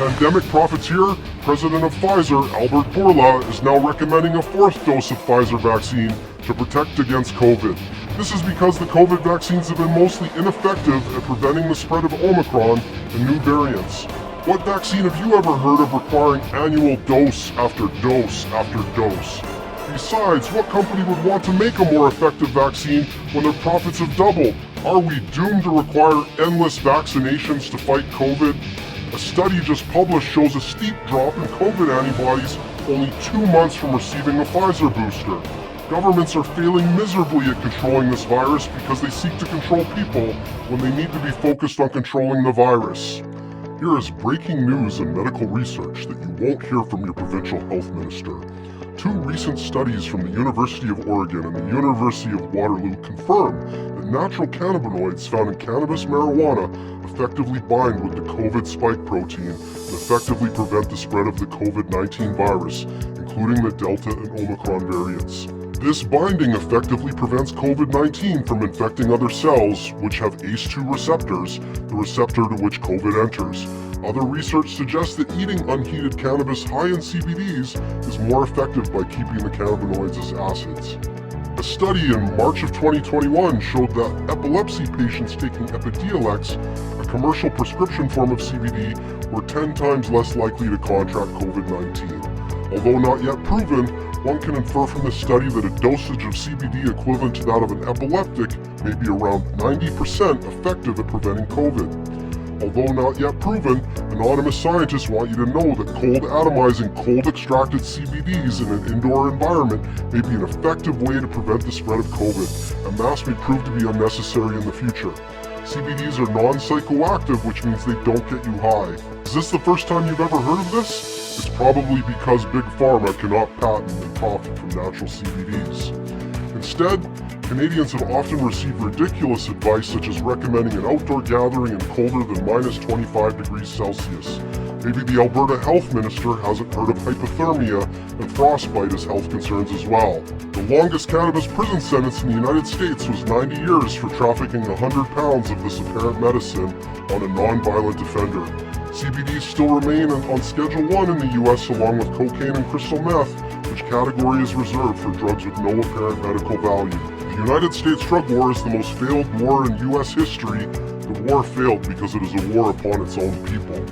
pandemic profiteer, president of Pfizer, Albert Bourla, is now recommending a fourth dose of Pfizer vaccine to protect against COVID. This is because the COVID vaccines have been mostly ineffective at preventing the spread of Omicron and new variants. What vaccine have you ever heard of requiring annual dose after dose after dose? Besides, what company would want to make a more effective vaccine when their profits have doubled? Are we doomed to require endless vaccinations to fight COVID? A study just published shows a steep drop in COVID antibodies only 2 months from receiving a Pfizer booster. Governments are failing miserably at controlling this virus because they seek to control people when they need to be focused on controlling the virus. Here is breaking news and medical research that you won't hear from your provincial health minister. 2 recent studies from the University of Oregon and the University of Waterloo confirm that natural cannabinoids found in cannabis marijuana effectively bind with the COVID spike protein and effectively prevent the spread of the COVID-19 virus, including the Delta and Omicron variants. This binding effectively prevents COVID-19 from infecting other cells, which have ACE2 receptors, the receptor to which COVID enters. Other research suggests that eating unheated cannabis high in CBDs is more effective by keeping the cannabinoids as acids. A study in March of 2021 showed that epilepsy patients taking Epidiolex, a commercial prescription form of CBD, were 10 times less likely to contract COVID-19. Although not yet proven, one can infer from the study that a dosage of CBD equivalent to that of an epileptic may be around 90% effective at preventing COVID. Although not yet proven, anonymous scientists want you to know that cold atomizing cold extracted CBDs in an indoor environment may be an effective way to prevent the spread of COVID. A mask may prove to be unnecessary in the future. CBDs are non-psychoactive, which means they don't get you high. Is this the first time you've ever heard of this? It's probably because Big Pharma cannot patent and profit from natural CBDs. Instead, Canadians have often received ridiculous advice such as recommending an outdoor gathering in colder than minus 25 degrees Celsius. Maybe the Alberta Health Minister hasn't heard of hypothermia and frostbite as health concerns as well. The longest cannabis prison sentence in the United States was 90 years for trafficking 100 pounds of this apparent medicine on a non-violent offender. CBDs still remain on Schedule 1 in the US along with cocaine and crystal meth, which category is reserved for drugs with no apparent medical value. The United States drug war is the most failed war in US history. The war failed because it is a war upon its own people.